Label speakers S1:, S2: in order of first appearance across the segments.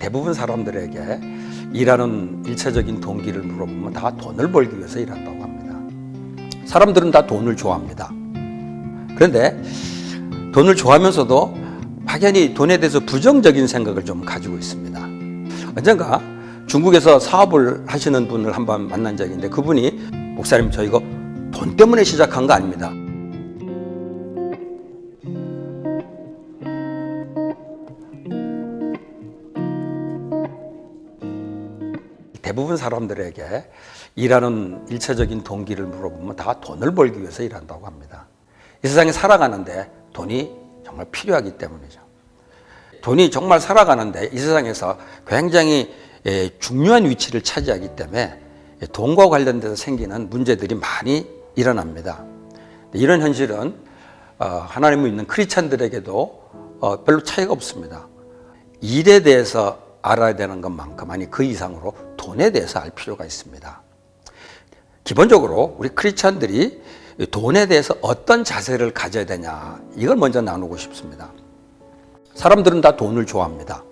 S1: 대부분 사람들에게 일하는 일차적인 동기를 물어보면 다 돈을 벌기 위해서 일한다고 합니다. 사람들은 다 돈을 좋아합니다. 그런데 돈을 좋아하면서도 막연히 돈에 대해서 부정적인 생각을 좀 가지고 있습니다. 언젠가 중국에서 사업을 하시는 분을 한번 만난 적이 있는데 그분이 목사님 저 이거 돈 때문에 시작한 거 아닙니다. 대부분 사람들에게 일하는 일차적인 동기를 물어보면 다 돈을 벌기 위해서 일한다고 합니다. 이 세상에 살아가는데 돈이 정말 필요하기 때문이죠. 돈이 정말 살아가는데 이 세상에서 굉장히 중요한 위치를 차지하기 때문에 돈과 관련돼서 생기는 문제들이 많이 일어납니다. 이런 현실은 하나님을 믿는 크리스찬들에게도 별로 차이가 없습니다. 일에 대해서 알아야 되는 것만큼 아니 그 이상으로 돈에 대해서 알 필요가 있습니다. 기본적으로 우리 크리스찬들이 돈에 대해서 어떤 자세를 가져야 되냐 이걸 먼저 나누고 싶습니다. 사람들은 다 돈을 좋아합니다.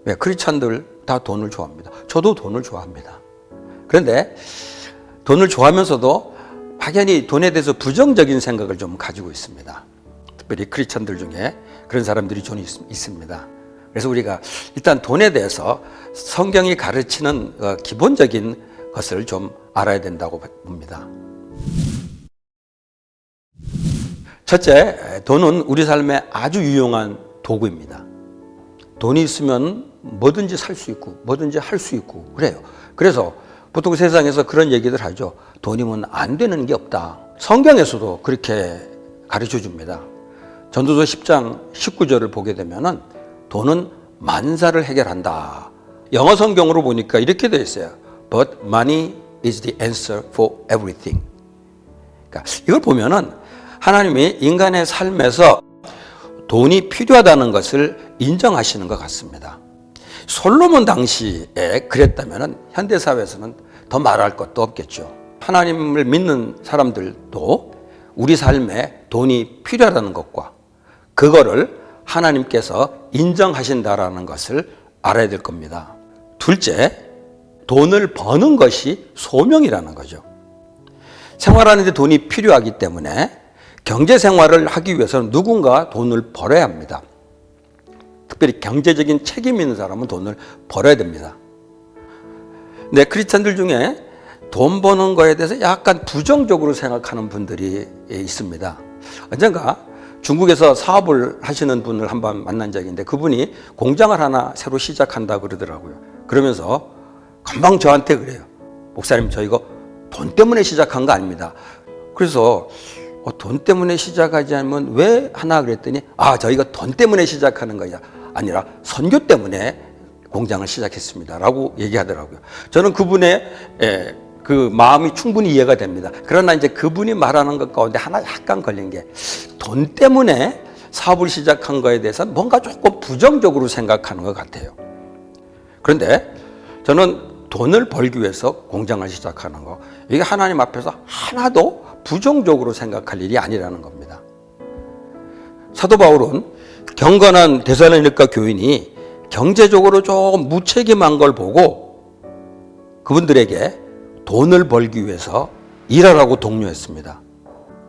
S1: 왜? 크리스찬들 다 돈을 좋아합니다. 저도 돈을 좋아합니다. 그런데 돈을 좋아하면서도 막연히 돈에 대해서 부정적인 생각을 좀 가지고 있습니다. 특별히 크리스찬들 중에 그런 사람들이 좀 있습니다. 그래서 우리가 일단 돈에 대해서 성경이 가르치는 기본적인 것을 좀 알아야 된다고 봅니다. 첫째, 돈은 우리 삶에 아주 유용한 도구입니다. 돈이 있으면 뭐든지 살 수 있고 뭐든지 할 수 있고 그래요. 그래서 보통 세상에서 그런 얘기들 하죠. 돈이면 안 되는 게 없다. 성경에서도 그렇게 가르쳐 줍니다. 전도서 10장 19절을 보게 되면은 돈은 만사를 해결한다. 영어 성경으로 보니까 이렇게 되어 있어요. But money is the answer for everything. 그러니까 이걸 보면은 하나님이 인간의 삶에서 돈이 필요하다는 것을 인정하시는 것 같습니다. 솔로몬 당시에 그랬다면은 현대 사회에서는 더 말할 것도 없겠죠. 하나님을 믿는 사람들도 우리 삶에 돈이 필요하다는 것과 그거를 하나님께서 인정하신다라는 것을 알아야 될 겁니다. 둘째, 돈을 버는 것이 소명이라는 거죠. 생활하는데 돈이 필요하기 때문에 경제 생활을 하기 위해서는 누군가 돈을 벌어야 합니다. 특별히 경제적인 책임 있는 사람은 돈을 벌어야 됩니다. 네, 크리스찬들 중에 돈 버는 거에 대해서 약간 부정적으로 생각하는 분들이 있습니다. 언젠가 중국에서 사업을 하시는 분을 한번 만난 적이 있는데 그분이 공장을 하나 새로 시작한다 그러더라고요. 그러면서 금방 저한테 그래요. 목사님 저 이거 돈 때문에 시작한 거 아닙니다. 그래서 돈 때문에 시작하지 않으면 왜 하나 그랬더니 저희가 돈 때문에 시작하는 거냐 아니라 선교 때문에 공장을 시작했습니다 라고 얘기하더라고요. 저는 그분의 그 마음이 충분히 이해가 됩니다. 그러나 이제 그분이 말하는 것 가운데 하나 약간 걸린 게 돈 때문에 사업을 시작한 거에 대해서는 뭔가 조금 부정적으로 생각하는 것 같아요. 그런데 저는 돈을 벌기 위해서 공장을 시작하는 거 이게 하나님 앞에서 하나도 부정적으로 생각할 일이 아니라는 겁니다. 사도 바울은 경건한 데살로니가 교인이 경제적으로 조금 무책임한 걸 보고 그분들에게 돈을 벌기 위해서 일하라고 독려했습니다.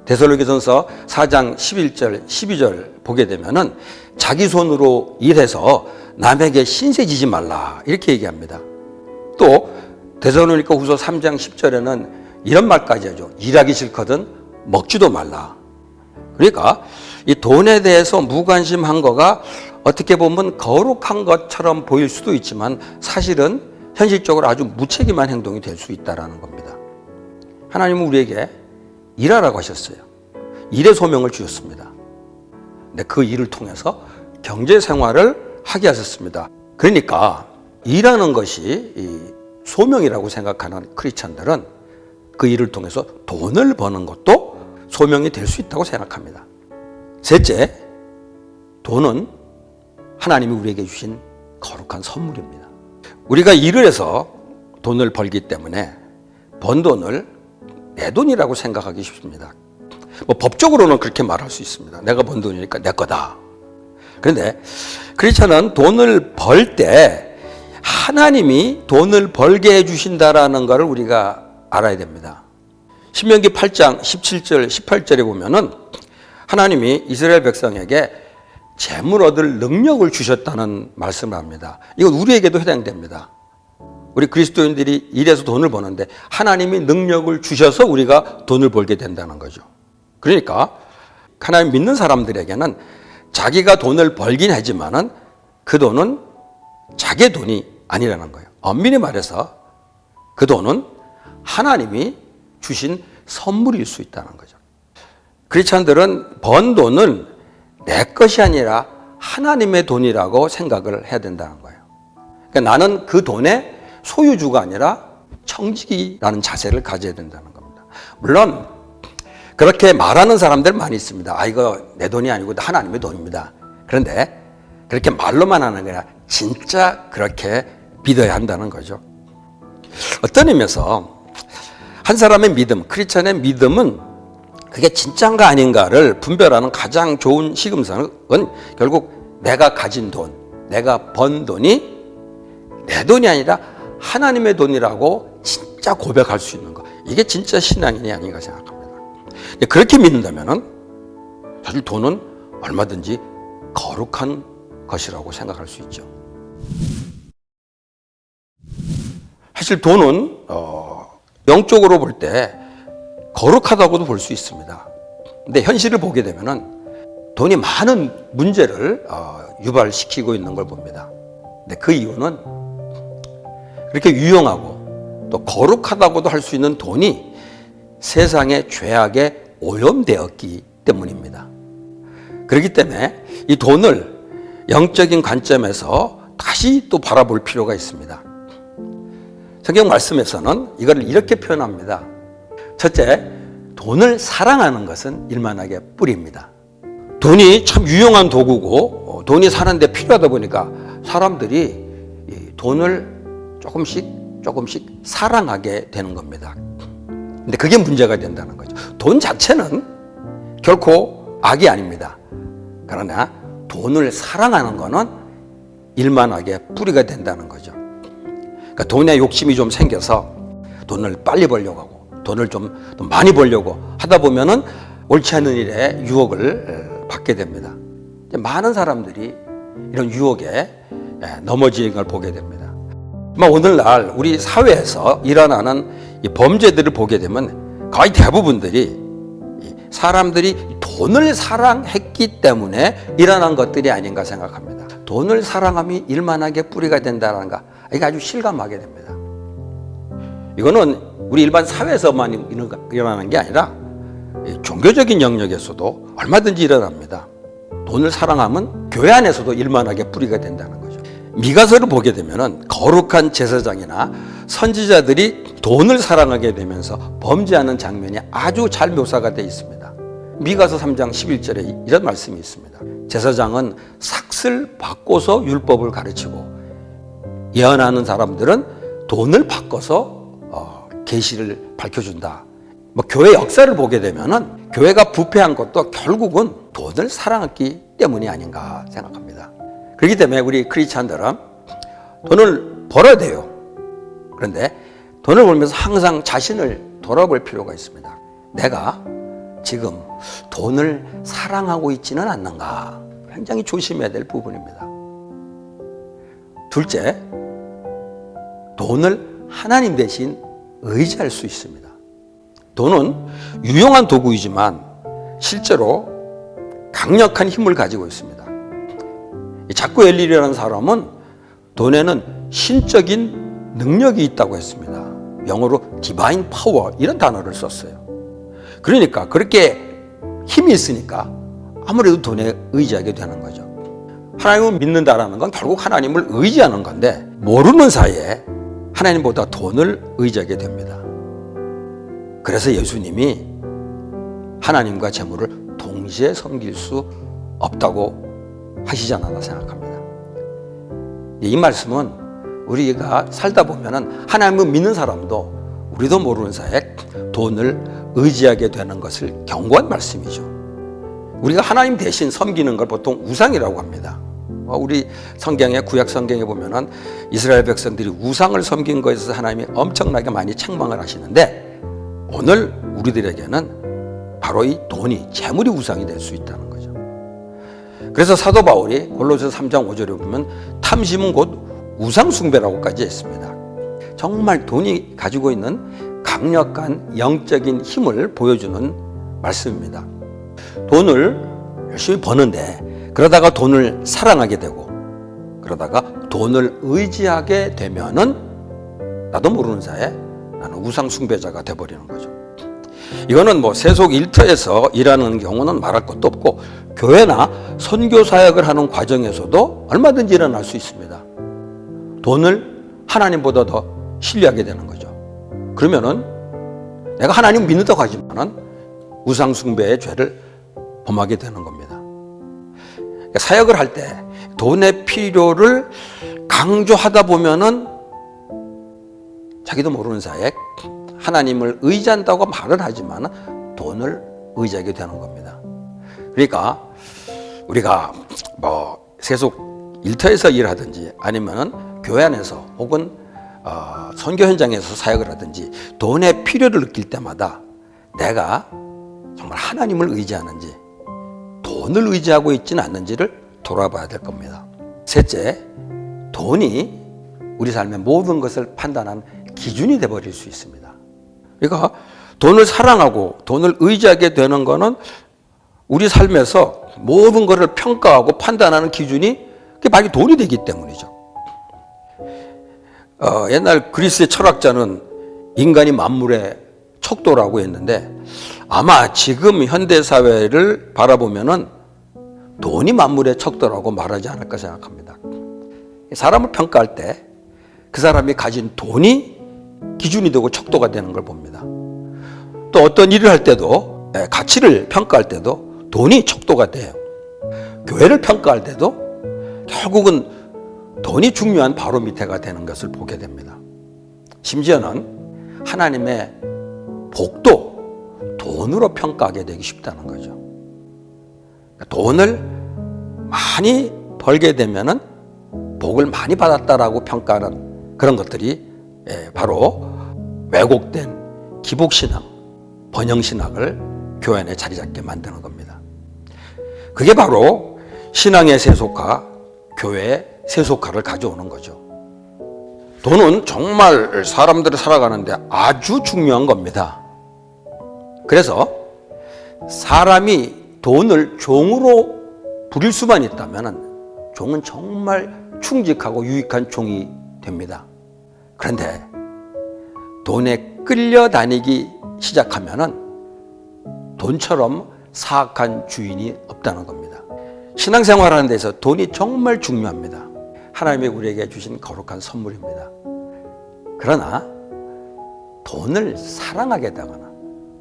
S1: 데살로니가전서 4장 11절 12절 보게 되면은 자기 손으로 일해서 남에게 신세지지 말라 이렇게 얘기합니다. 또 데살로니가 후서 3장 10절에는 이런 말까지 하죠. 일하기 싫거든 먹지도 말라. 그러니까 이 돈에 대해서 무관심한 거가 어떻게 보면 거룩한 것처럼 보일 수도 있지만 사실은 현실적으로 아주 무책임한 행동이 될 수 있다는 겁니다. 하나님은 우리에게 일하라고 하셨어요. 일의 소명을 주셨습니다. 근데 그 일을 통해서 경제 생활을 하게 하셨습니다. 그러니까 일하는 것이 이 소명이라고 생각하는 크리스찬들은 그 일을 통해서 돈을 버는 것도 소명이 될 수 있다고 생각합니다. 셋째, 돈은 하나님이 우리에게 주신 거룩한 선물입니다. 우리가 일을 해서 돈을 벌기 때문에 번 돈을 내 돈이라고 생각하기 쉽습니다. 법적으로는 그렇게 말할 수 있습니다. 내가 번 돈이니까 내 거다. 그런데 크리스천은 돈을 벌 때 하나님이 돈을 벌게 해주신다라는 것을 우리가 알아야 됩니다. 신명기 8장 17절 18절에 보면은 하나님이 이스라엘 백성에게 재물 얻을 능력을 주셨다는 말씀을 합니다. 이건 우리에게도 해당됩니다. 우리 그리스도인들이 일해서 돈을 버는데 하나님이 능력을 주셔서 우리가 돈을 벌게 된다는 거죠. 그러니까 하나님 믿는 사람들에게는 자기가 돈을 벌긴 하지만은 그 돈은 자기의 돈이 아니라는 거예요. 엄밀히 말해서 그 돈은 하나님이 주신 선물일 수 있다는 거죠. 크리스찬들은 번 돈은 내 것이 아니라 하나님의 돈이라고 생각을 해야 된다는 거예요. 그러니까 나는 그 돈의 소유주가 아니라 청지기라는 자세를 가져야 된다는 겁니다. 물론 그렇게 말하는 사람들 많이 있습니다. 이거 내 돈이 아니고 하나님의 돈입니다. 그런데 그렇게 말로만 하는 게 아니라 진짜 그렇게 믿어야 한다는 거죠. 어떤 의미에서 한 사람의 믿음, 크리스천의 믿음은 그게 진짜인가 아닌가를 분별하는 가장 좋은 시금석은 결국 내가 가진 돈, 내가 번 돈이 내 돈이 아니라 하나님의 돈이라고 진짜 고백할 수 있는 거. 이게 진짜 신앙인이 아닌가 생각합니다. 그렇게 믿는다면 사실 돈은 얼마든지 거룩한 것이라고 생각할 수 있죠. 사실 돈은 영적으로 볼 때 거룩하다고도 볼 수 있습니다. 근데 현실을 보게 되면 돈이 많은 문제를 유발시키고 있는 걸 봅니다. 근데 그 이유는 그렇게 유용하고 또 거룩하다고도 할 수 있는 돈이 세상의 죄악에 오염되었기 때문입니다. 그렇기 때문에 이 돈을 영적인 관점에서 다시 또 바라볼 필요가 있습니다. 성경 말씀에서는 이걸 이렇게 표현합니다. 첫째, 돈을 사랑하는 것은 일만하게 뿌리입니다. 돈이 참 유용한 도구고 돈이 사는데 필요하다 보니까 사람들이 돈을 조금씩 사랑하게 되는 겁니다. 근데 그게 문제가 된다는 거죠. 돈 자체는 결코 악이 아닙니다. 그러나 돈을 사랑하는 거는 일만하게 뿌리가 된다는 거죠. 그러니까 돈에 욕심이 좀 생겨서 돈을 빨리 벌려고 하고 돈을 좀 많이 벌려고 하다 보면은 옳지 않은 일에 유혹을 받게 됩니다. 많은 사람들이 이런 유혹에 넘어지는 걸 보게 됩니다. 오늘날 우리 사회에서 일어나는 이 범죄들을 보게 되면 거의 대부분들이 사람들이 돈을 사랑했기 때문에 일어난 것들이 아닌가 생각합니다. 돈을 사랑함이 일만하게 뿌리가 된다는 거, 이게 아주 실감하게 됩니다. 이거는 우리 일반 사회에서만 일어나는 게 아니라 종교적인 영역에서도 얼마든지 일어납니다. 돈을 사랑하면 교회 안에서도 일만하게 뿌리가 된다는 거죠. 미가서를 보게 되면 거룩한 제사장이나 선지자들이 돈을 사랑하게 되면서 범죄하는 장면이 아주 잘 묘사가 되어 있습니다. 미가서 3장 11절에 이런 말씀이 있습니다. 제사장은 삭슬 바꿔서 율법을 가르치고 예언하는 사람들은 돈을 바꿔서 계시를 밝혀준다. 교회 역사를 보게 되면은 교회가 부패한 것도 결국은 돈을 사랑했기 때문이 아닌가 생각합니다. 그렇기 때문에 우리 크리스찬들은 돈을 벌어야 돼요. 그런데 돈을 벌면서 항상 자신을 돌아볼 필요가 있습니다. 내가 지금 돈을 사랑하고 있지는 않는가? 굉장히 조심해야 될 부분입니다. 둘째, 돈을 하나님 대신 의지할 수 있습니다. 돈은 유용한 도구이지만 실제로 강력한 힘을 가지고 있습니다. 자꾸 엘릴이라는 사람은 돈에는 신적인 능력이 있다고 했습니다. 영어로 디바인 파워 이런 단어를 썼어요. 그러니까 그렇게 힘이 있으니까 아무래도 돈에 의지하게 되는 거죠. 하나님을 믿는다라는 건 결국 하나님을 의지하는 건데 모르는 사이에 하나님보다 돈을 의지하게 됩니다. 그래서 예수님이 하나님과 재물을 동시에 섬길 수 없다고 하시지 않았나 생각합니다. 이 말씀은 우리가 살다 보면은 하나님을 믿는 사람도 우리도 모르는 사이에 돈을 의지하게 되는 것을 경고한 말씀이죠. 우리가 하나님 대신 섬기는 걸 보통 우상이라고 합니다. 우리 성경에, 구약 성경에 보면은 이스라엘 백성들이 우상을 섬긴 것에 있어서 하나님이 엄청나게 많이 책망을 하시는데, 오늘 우리들에게는 바로 이 돈이, 재물이 우상이 될 수 있다는 거죠. 그래서 사도 바울이 골로새 3장 5절에 보면 탐심은 곧 우상 숭배라고까지 했습니다. 정말 돈이 가지고 있는 강력한 영적인 힘을 보여주는 말씀입니다. 돈을 열심히 버는데, 그러다가 돈을 사랑하게 되고, 그러다가 돈을 의지하게 되면은 나도 모르는 사이에 나는 우상 숭배자가 돼버리는 거죠. 이거는 세속 일터에서 일하는 경우는 말할 것도 없고, 교회나 선교 사역을 하는 과정에서도 얼마든지 일어날 수 있습니다. 돈을 하나님보다 더 신뢰하게 되는 거죠. 그러면은 내가 하나님 믿는다고 하지만은 우상 숭배의 죄를 범하게 되는 겁니다. 사역을 할 때 돈의 필요를 강조하다 보면은 자기도 모르는 사이에 하나님을 의지한다고 말은 하지만 돈을 의지하게 되는 겁니다. 그러니까 우리가 세속 일터에서 일하든지 아니면은 교회 안에서 혹은 선교 현장에서 사역을 하든지 돈의 필요를 느낄 때마다 내가 정말 하나님을 의지하는지 돈을 의지하고 있지는 않는지를 돌아봐야 될 겁니다. 셋째, 돈이 우리 삶의 모든 것을 판단하는 기준이 되어버릴 수 있습니다. 그러니까 돈을 사랑하고 돈을 의지하게 되는 것은 우리 삶에서 모든 것을 평가하고 판단하는 기준이 그게 바로 돈이 되기 때문이죠. 옛날 그리스의 철학자는 인간이 만물의 척도라고 했는데, 아마 지금 현대사회를 바라보면은 돈이 만물의 척도라고 말하지 않을까 생각합니다. 사람을 평가할 때 그 사람이 가진 돈이 기준이 되고 척도가 되는 걸 봅니다. 또 어떤 일을 할 때도, 가치를 평가할 때도 돈이 척도가 돼요. 교회를 평가할 때도 결국은 돈이 중요한 바로미터가 되는 것을 보게 됩니다. 심지어는 하나님의 복도 돈으로 평가하게 되기 쉽다는 거죠. 돈을 많이 벌게 되면은 복을 많이 받았다라고 평가하는 그런 것들이 바로 왜곡된 기복신앙, 번영신학을 교회 안에 자리 잡게 만드는 겁니다. 그게 바로 신앙의 세속화, 교회의 세속화를 가져오는 거죠. 돈은 정말 사람들이 살아가는데 아주 중요한 겁니다. 그래서 사람이 돈을 종으로 부릴 수만 있다면 종은 정말 충직하고 유익한 종이 됩니다. 그런데 돈에 끌려다니기 시작하면은 돈처럼 사악한 주인이 없다는 겁니다. 신앙생활하는 데서 돈이 정말 중요합니다. 하나님이 우리에게 주신 거룩한 선물입니다. 그러나 돈을 사랑하게 되거나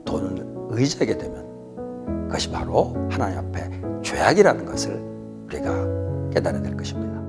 S1: 돈을 의지하게 되면 그것이 바로 하나님 앞에 죄악이라는 것을 우리가 깨달아야 될 것입니다.